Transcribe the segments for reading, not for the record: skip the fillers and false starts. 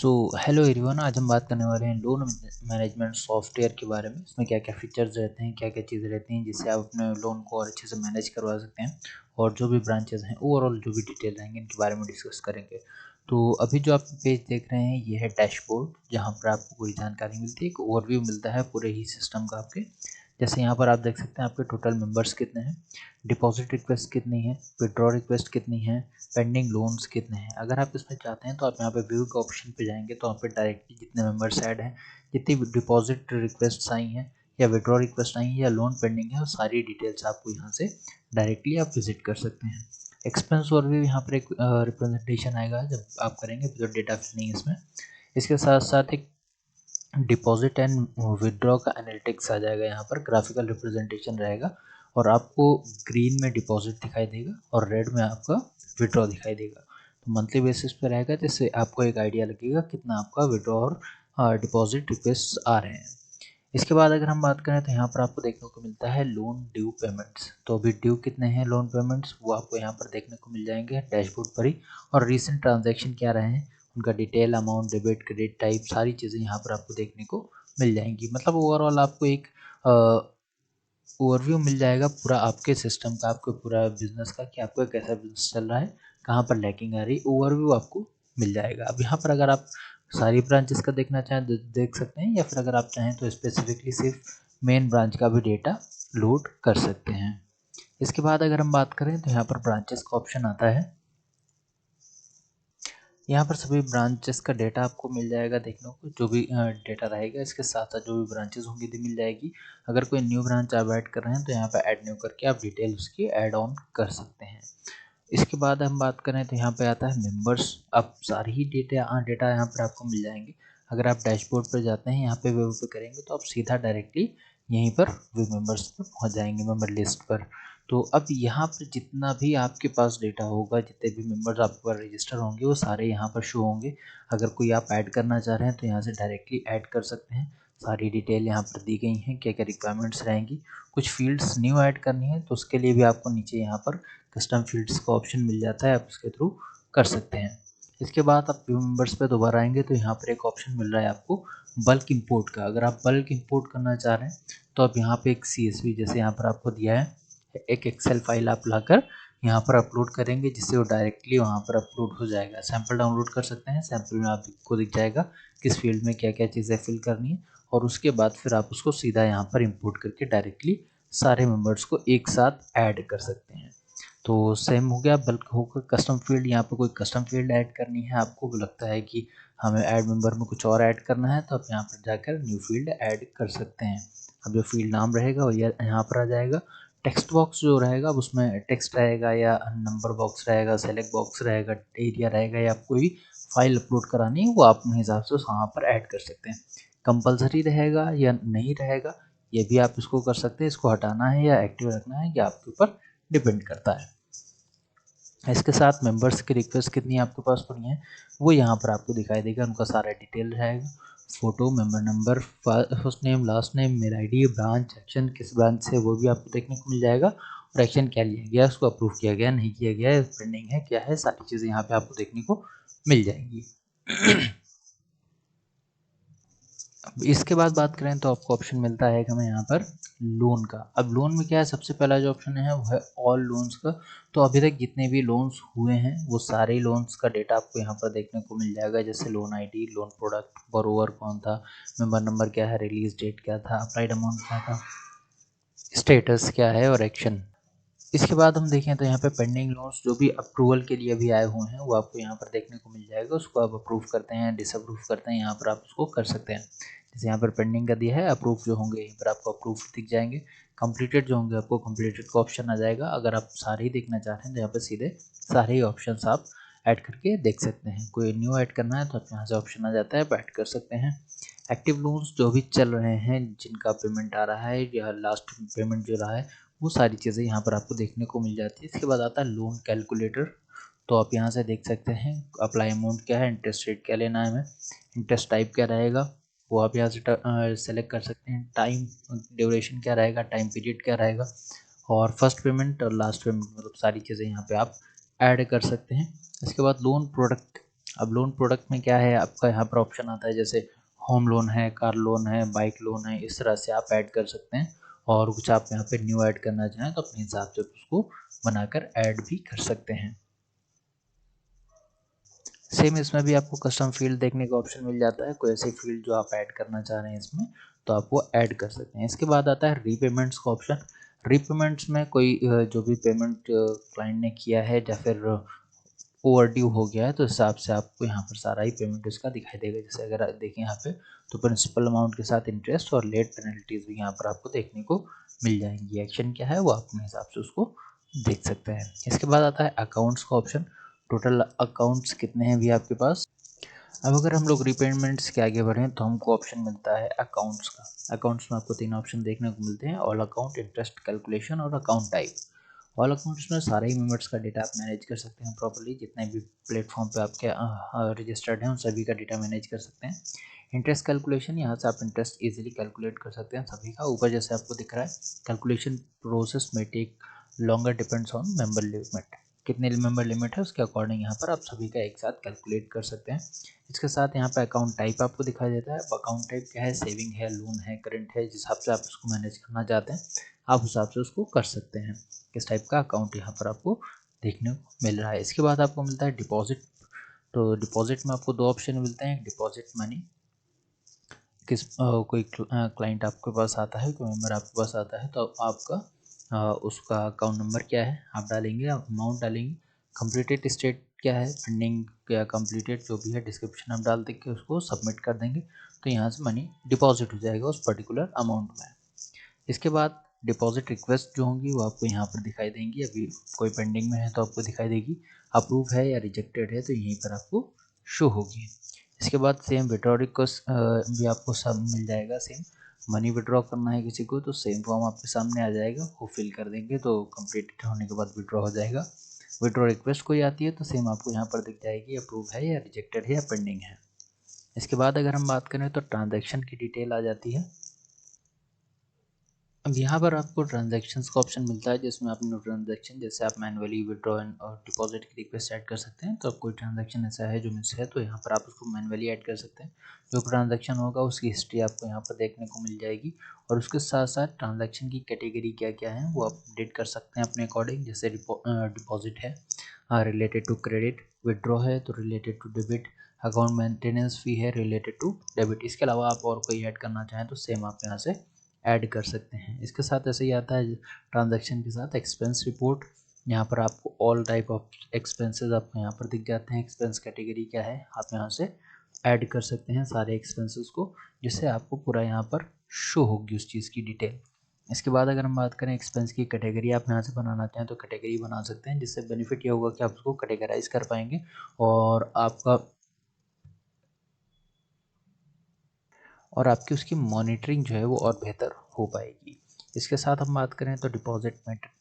So hello everyone, आज हम बात करने वाले हैं लोन मैनेजमेंट सॉफ्टवेयर के बारे में। इसमें क्या क्या फीचर्स रहते हैं, क्या क्या चीज़ें रहती हैं जिससे आप अपने लोन को और अच्छे से मैनेज करवा सकते हैं। और जो भी ब्रांचेस हैं, ओवरऑल जो भी डिटेल रहेंगे इनके बारे में डिस्कस करेंगे। तो अभी जो आप पेज देख रहे हैं ये है डैशबोर्ड, जहाँ पर आपको पूरी जानकारी मिलती है, एक ओवरव्यू मिलता है पूरे ही सिस्टम का आपके। जैसे यहाँ पर आप देख सकते हैं आपके टोटल मेंबर्स कितने हैं, डिपॉजिट रिक्वेस्ट कितनी है, विड्रॉ रिक्वेस्ट कितनी है, पेंडिंग लोन्स कितने हैं। अगर आप इसमें चाहते हैं तो आप यहाँ पे व्यू के ऑप्शन पे जाएंगे तो यहाँ पे डायरेक्टली जितने मेंबर्स ऐड हैं, जितनी डिपॉजिट रिक्वेस्ट आई हैं या विड्रॉ रिक्वेस्ट आई है या लोन पेंडिंग है, वो सारी डिटेल्स आपको यहाँ से डायरेक्टली आप विजिट कर सकते हैं। एक्सपेंस ओवरव्यू यहाँ पर एक रिप्रेजेंटेशन आएगा जब आप करेंगे, जो डेटा फिलिंग इसमें। इसके साथ साथ एक डिपॉजिट एंड विड्रॉ का एनालिटिक्स आ जाएगा, यहाँ पर ग्राफिकल रिप्रेजेंटेशन रहेगा और आपको ग्रीन में डिपॉजिट दिखाई देगा और रेड में आपका विड्रॉ दिखाई देगा। तो मंथली बेसिस पे रहेगा, जिससे आपको एक आइडिया लगेगा कितना आपका विड्रॉ और डिपॉजिट रिक्वेस्ट आ रहे हैं। इसके बाद अगर हम बात करें तो यहाँ पर आपको देखने को मिलता है लोन ड्यू पेमेंट्स। तो अभी ड्यू कितने हैं लोन पेमेंट्स, वो आपको यहाँ पर देखने को मिल जाएंगे डैशबोर्ड पर ही। और रीसेंट ट्रांजैक्शन क्या रहे हैं, उनका detail, amount, debit, credit type, सारी चीज़ें यहाँ पर आपको देखने को मिल जाएंगी। मतलब ओवरऑल आपको एक ओवरव्यू मिल जाएगा पूरा आपके सिस्टम का, आपके पूरा बिजनेस का, कि आपका कैसा बिजनेस चल रहा है, कहाँ पर लैकिंग आ रही है, ओवरव्यू आपको मिल जाएगा। अब यहाँ पर अगर आप सारी ब्रांचेस का देखना चाहें तो देख सकते हैं, या फिर अगर आप चाहें तो स्पेसिफिकली सिर्फ मेन ब्रांच का भी डेटा लोड कर सकते हैं। इसके बाद अगर हम बात करें तो यहाँ पर ब्रांचेस का ऑप्शन आता है। यहाँ पर सभी ब्रांचेस का डेटा आपको मिल जाएगा देखने को, जो भी डेटा रहेगा इसके साथ साथ जो भी ब्रांचेस होंगी भी मिल जाएगी। अगर कोई न्यू ब्रांच आप ऐड कर रहे हैं तो यहाँ पे ऐड न्यू करके आप डिटेल उसकी ऐड ऑन कर सकते हैं। इसके बाद हम बात करें तो यहाँ पे आता है मेंबर्स। अब सारी ही डेटा यहाँ पर आपको मिल जाएंगे। अगर आप डैशबोर्ड पर जाते हैं, यहाँ पे व्यू पे करेंगे तो आप सीधा डायरेक्टली यहीं पर व्यू मेंबर्स पर पहुँच जाएंगे, मेंबर लिस्ट पर। तो अब यहाँ पर जितना भी आपके पास डेटा होगा, जितने भी मेंबर्स आपके पास रजिस्टर होंगे, वो सारे यहाँ पर शो होंगे। अगर कोई आप ऐड करना चाह रहे हैं तो यहाँ से डायरेक्टली ऐड कर सकते हैं। सारी डिटेल यहाँ पर दी गई हैं, क्या क्या रिक्वायरमेंट्स रहेंगी। कुछ फील्ड्स न्यू ऐड करनी है तो उसके लिए भी आपको नीचे यहाँ पर कस्टम फील्ड्स का ऑप्शन मिल जाता है, आप उसके थ्रू कर सकते हैं। इसके बाद आप व्यू मेंबर्स पे दोबारा आएंगे तो यहाँ पर एक ऑप्शन मिल रहा है आपको बल्क इंपोर्ट का। अगर आप बल्क इंपोर्ट करना चाह रहे हैं तो आप यहाँ पे एक CSV, जैसे यहाँ पर आपको दिया है, एक एक्सेल फाइल आप लाकर यहाँ पर अपलोड करेंगे, जिससे वो डायरेक्टली वहाँ पर अपलोड हो जाएगा। सैंपल डाउनलोड कर सकते हैं, सैंपल में आपको दिख जाएगा किस फील्ड में क्या क्या चीज़ें फिल करनी है, और उसके बाद फिर आप उसको सीधा यहाँ पर इंपोर्ट करके डायरेक्टली सारे मेंबर्स को एक साथ ऐड कर सकते हैं। तो सेम हो गया बल्क होकर कस्टम फील्ड। यहाँ पर कोई कस्टम फील्ड ऐड करनी है, आपको लगता है कि हमें ऐड मेंबर में कुछ और ऐड करना है, तो आप यहाँ पर जाकर न्यू फील्ड ऐड कर सकते हैं। अब जो फील्ड नाम रहेगा वो यहाँ पर आ जाएगा। टेक्स्ट बॉक्स जो रहेगा उसमें टेक्स्ट रहेगा या नंबर बॉक्स रहेगा, सेलेक्ट बॉक्स रहेगा, एरिया रहेगा, या कोई फाइल अपलोड करानी है वो आप अपने हिसाब से वहाँ पर ऐड कर सकते हैं। कंपलसरी रहेगा या नहीं रहेगा ये भी आप इसको कर सकते हैं। इसको हटाना है या एक्टिव रखना है ये आपके ऊपर डिपेंड करता है। इसके साथ मेंबर्स की रिक्वेस्ट कितनी आपके पास पड़ी है वो यहाँ पर आपको दिखाई देगा, उनका सारा डिटेल रहेगा, photo, member number, first name, last name, mail ID, branch, action किस ब्रांच से वो भी आपको देखने को मिल जाएगा, और एक्शन क्या लिया गया, उसको अप्रूव किया गया, नहीं किया गया, पेंडिंग है, क्या है, सारी चीज़ें यहाँ पे आपको देखने को मिल जाएंगी। अब इसके बाद बात करें तो आपको ऑप्शन मिलता है कि हमें यहाँ पर लोन का। अब लोन में क्या है, सबसे पहला जो ऑप्शन है वो है ऑल लोन्स का। तो अभी तक जितने भी लोन्स हुए हैं वो सारे लोन्स का डेटा आपको यहाँ पर देखने को मिल जाएगा, जैसे loan ID, loan product, borrower कौन था, मेंबर नंबर क्या है, रिलीज डेट क्या था, अप्लाइड अमाउंट क्या था, स्टेटस क्या है, और एक्शन। इसके बाद हम देखें तो यहाँ पे पेंडिंग लोन्स जो भी अप्रूवल के लिए अभी आए हुए हैं वो आपको यहाँ पर देखने को मिल जाएगा। उसको आप अप्रूव करते हैं, डिसअप्रूव करते हैं, यहाँ पर आप उसको कर सकते हैं। जैसे यहाँ पर पेंडिंग का दिया है, अप्रूव जो होंगे यहीं पर आपको अप्रूव दिख जाएंगे। कंप्लीटेड जो होंगे आपको कंप्लीटेड का ऑप्शन आ जाएगा। अगर आप सारे ही देखना चाह रहे हैं तो यहाँ पर सीधे सारे ही ऑप्शन आप ऐड करके देख सकते हैं। कोई न्यू ऐड करना है तो आप यहाँ से ऑप्शन आ जाता है, आप ऐड कर सकते हैं। एक्टिव लोन्स जो भी चल रहे हैं, जिनका पेमेंट आ रहा है या लास्ट पेमेंट जो रहा है, वो सारी चीज़ें यहाँ पर आपको देखने को मिल जाती है। इसके बाद आता है लोन कैलकुलेटर। तो आप यहाँ से देख सकते हैं अप्लाई अमाउंट क्या है, इंटरेस्ट रेट क्या लेना है हमें, इंटरेस्ट टाइप क्या रहेगा वो आप यहाँ से सेलेक्ट कर सकते हैं। टाइम ड्यूरेशन क्या रहेगा, टाइम पीरियड क्या रहेगा, और फर्स्ट पेमेंट और लास्ट पेमेंट, मतलब सारी चीज़ें यहाँ पे आप ऐड कर सकते हैं। इसके बाद लोन प्रोडक्ट अब लोन प्रोडक्ट में क्या है, आपका यहाँ पर ऑप्शन आता है जैसे होम लोन है, कार लोन है, बाइक लोन है, इस तरह से आप ऐड कर सकते हैं। और कुछ आप यहाँ पे न्यू ऐड करना चाहें तो अपने हिसाब से उसको बनाकर ऐड भी कर सकते हैं। सेम इसमें भी आपको कस्टम फील्ड देखने का ऑप्शन मिल जाता है, कोई ऐसी फील्ड जो आप ऐड करना चाह रहे हैं इसमें तो आप वो ऐड कर सकते हैं। इसके बाद आता है रीपेमेंट्स का ऑप्शन। रीपेमेंट्स में कोई जो भी पेमेंट क्लाइंट ने किया है या फिर ओवर ड्यू हो गया है तो इस हिसाब से आपको यहाँ पर सारा ही पेमेंट इसका दिखाई देगा। जैसे अगर आप देखें यहाँ पे तो प्रिंसिपल अमाउंट के साथ इंटरेस्ट और लेट पेनल्टीज भी यहाँ पर आपको देखने को मिल जाएंगी। एक्शन क्या है वो अपने हिसाब से उसको देख सकते हैं। इसके बाद आता है अकाउंट्स का ऑप्शन। टोटल अकाउंट्स कितने हैं भी आपके पास। अब अगर हम लोग रिपेमेंट्स के आगे बढ़ें तो हमको ऑप्शन मिलता है अकाउंट्स का। अकाउंट्स में आपको 3 ऑप्शन देखने को मिलते हैं, ऑल अकाउंट, इंटरेस्ट कैलकुलेशन और अकाउंट टाइप। ऑल अकाउंट्स में सारे ही मेंबर्स का डेटा आप मैनेज कर सकते हैं प्रॉपर्ली, जितने भी प्लेटफॉर्म पे आपके रजिस्टर्ड हैं उन सभी का डेटा मैनेज कर सकते हैं। इंटरेस्ट कैलकुलेशन, यहाँ से आप इंटरेस्ट इजीली कैलकुलेट कर सकते हैं सभी का। ऊपर जैसे आपको दिख रहा है, कैलकुलेशन प्रोसेस में take longer depends on member limit, कितने मेंबर लिमिट है उसके अकॉर्डिंग यहाँ पर आप सभी का एक साथ कैलकुलेट कर सकते हैं। इसके साथ यहाँ पे अकाउंट टाइप आपको दिखाई देता है। अकाउंट टाइप क्या है, सेविंग है, लोन है, करंट है, जिस हिसाब से आप उसको मैनेज करना चाहते हैं आप उस हिसाब से उसको कर सकते हैं। किस टाइप का अकाउंट यहाँ पर आपको देखने को मिल रहा है। इसके बाद आपको मिलता है डिपॉजिट। तो डिपॉजिट में आपको 2 ऑप्शन मिलते हैं, डिपॉजिट मनी, कोई क्लाइंट आपके पास आता है, कोई मेंबर आपके पास आता है तो आपका उसका अकाउंट नंबर क्या है आप डालेंगे, अमाउंट डालेंगे, कंप्लीटेड स्टेट क्या है, पेंडिंग या कंप्लीटेड जो भी है डिस्क्रिप्शन आप डाल देंगे, उसको सबमिट कर देंगे तो यहाँ से मनी डिपॉजिट हो जाएगा उस पर्टिकुलर अमाउंट में। इसके बाद डिपॉजिट रिक्वेस्ट जो होंगी वो आपको यहाँ पर दिखाई देंगी। अभी कोई पेंडिंग में है तो आपको दिखाई देगी, अप्रूव है या रिजेक्टेड है तो यहीं पर आपको शो होगी। इसके बाद सेम विड्रॉ रिक्वेस्ट भी आपको सब मिल जाएगा। सेम मनी विड्रॉ करना है किसी को तो सेम फॉर्म आपके सामने आ जाएगा, वो फिल कर देंगे तो कंप्लीट होने के बाद विड्रॉ हो जाएगा। विड्रॉ रिक्वेस्ट कोई आती है तो सेम आपको यहाँ पर दिख जाएगी, अप्रूव है या रिजेक्टेड है या पेंडिंग है। इसके बाद अगर हम बात करें तो ट्रांजैक्शन की डिटेल आ जाती है। अब यहाँ पर आपको ट्रांजैक्शंस का ऑप्शन मिलता है जिसमें आप न्यू ट्रांजैक्शन, जैसे आप मैनुअली विड्रॉ और डिपॉजिट की रिक्वेस्ट ऐड कर सकते हैं। तो अब कोई ट्रांजैक्शन ऐसा है जो मिस है तो यहाँ पर आप उसको मैनुअली ऐड कर सकते हैं। जो ट्रांजैक्शन होगा उसकी हिस्ट्री आपको यहाँ पर देखने को मिल जाएगी और उसके साथ साथ ट्रांजैक्शन की कैटेगरी क्या क्या है वो आप अपडेट कर सकते हैं अपने अकॉर्डिंग। जैसे डिपॉजिट है रिलेटेड टू क्रेडिट, विड्रॉ है तो related to debit, account maintenance fee है रिलेटेड टू डेबिट। इसके अलावा आप और कोई ऐड करना चाहें तो सेम आप यहाँ से ऐड कर सकते हैं। इसके साथ ऐसे ही आता है ट्रांजैक्शन के साथ एक्सपेंस रिपोर्ट। यहाँ पर आपको ऑल टाइप ऑफ एक्सपेंसेस आपको यहाँ पर दिख जाते हैं, एक्सपेंस कैटेगरी क्या है आप यहाँ से ऐड कर सकते हैं सारे एक्सपेंसेस को, जिससे आपको पूरा यहाँ पर शो होगी उस चीज़ की डिटेल। इसके बाद अगर हम बात करें एक्सपेंस की कैटेगरी आप यहाँ से बनाना चाहें तो कैटेगरी बना सकते हैं, जिससे बेनिफिट ये होगा कि आप उसको कैटेगराइज कर पाएंगे और आपकी उसकी मॉनिटरिंग जो है वो और बेहतर हो पाएगी। इसके साथ हम बात करें तो डिपॉजिट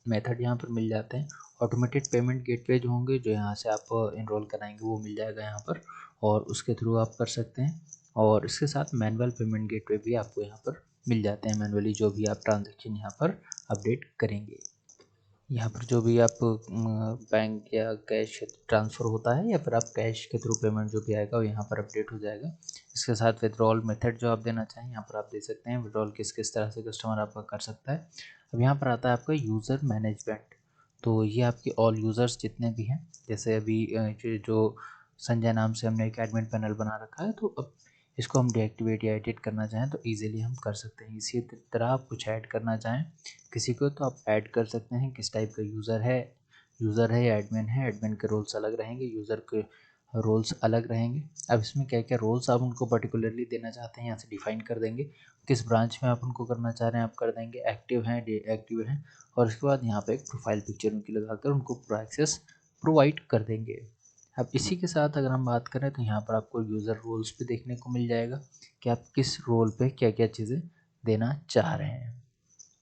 मेथड यहाँ पर मिल जाते हैं। ऑटोमेटेड पेमेंट गेटवे जो होंगे जो यहाँ से आप इनरोल कराएंगे वो मिल जाएगा यहाँ पर और उसके थ्रू आप कर सकते हैं। और इसके साथ मैनुअल पेमेंट गेटवे भी आपको यहाँ पर मिल जाते हैं, मैनुअली जो भी आप ट्रांजेक्शन यहाँ पर अपडेट करेंगे। यहाँ पर जो भी आप बैंक या कैश ट्रांसफ़र होता है या फिर आप कैश के थ्रू पेमेंट जो भी आएगा वो यहाँ पर अपडेट हो जाएगा। इसके साथ विड्रॉल मेथड जो आप देना चाहें यहाँ पर आप दे सकते हैं, विड्रॉल किस किस तरह से कस्टमर आपका कर सकता है। अब यहाँ पर आता है आपका यूज़र मैनेजमेंट। तो ये आपके ऑल यूज़र्स जितने भी हैं, जैसे अभी जो संजय नाम से हमने एक एडमिन पैनल बना रखा है तो अब इसको हम डीएक्टिवेट या एडिट करना चाहें तो ईजिली हम कर सकते हैं। इसी तरह आप कुछ ऐड करना चाहें किसी को तो आप ऐड कर सकते हैं, किस टाइप का यूज़र है या एडमिन के रोल्स अलग रहेंगे, यूज़र के रोल्स अलग रहेंगे। अब इसमें क्या क्या रोल्स आप उनको पर्टिकुलरली देना चाहते हैं यहाँ से डिफाइन कर देंगे, किस ब्रांच में आप उनको करना चाह रहे हैं आप कर देंगे, एक्टिव हैं डीएक्टिव हैं, और उसके बाद यहाँ पे एक प्रोफाइल पिक्चर उनकी लगाकर उनको पूरा एक्सेस प्रोवाइड कर देंगे। अब इसी के साथ अगर हम बात करें तो यहाँ पर आपको यूज़र रोल्स भी देखने को मिल जाएगा कि आप किस रोल पे क्या क्या चीज़ें देना चाह रहे हैं।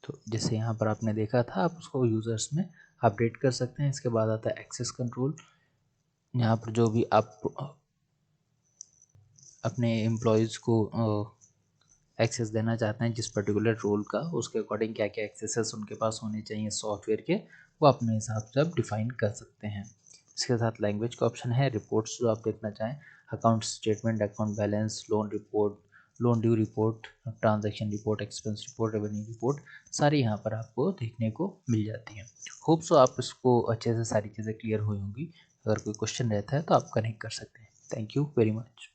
तो जैसे यहाँ पर आपने देखा था आप उसको यूज़र्स में अपडेट कर सकते हैं। इसके बाद आता है एक्सेस कंट्रोल। यहाँ पर जो भी आप अपने एम्प्लॉयज़ को एक्सेस देना चाहते हैं जिस पर्टिकुलर रोल का, उसके अकॉर्डिंग क्या क्या एक्सेसेस उनके पास होने चाहिए सॉफ्टवेयर के, वो अपने हिसाब से आप डिफ़ाइन कर सकते हैं। इसके साथ लैंग्वेज का ऑप्शन है, रिपोर्ट्स जो आप देखना चाहें, account statement, account balance, loan report, loan due report, transaction report, expense report, revenue report, सारी यहाँ पर आपको देखने को मिल जाती हैं। होप सो आप इसको अच्छे से सारी चीज़ें क्लियर हुई होंगी। अगर कोई क्वेश्चन रहता है तो आप कनेक्ट कर सकते हैं। Thank you very much.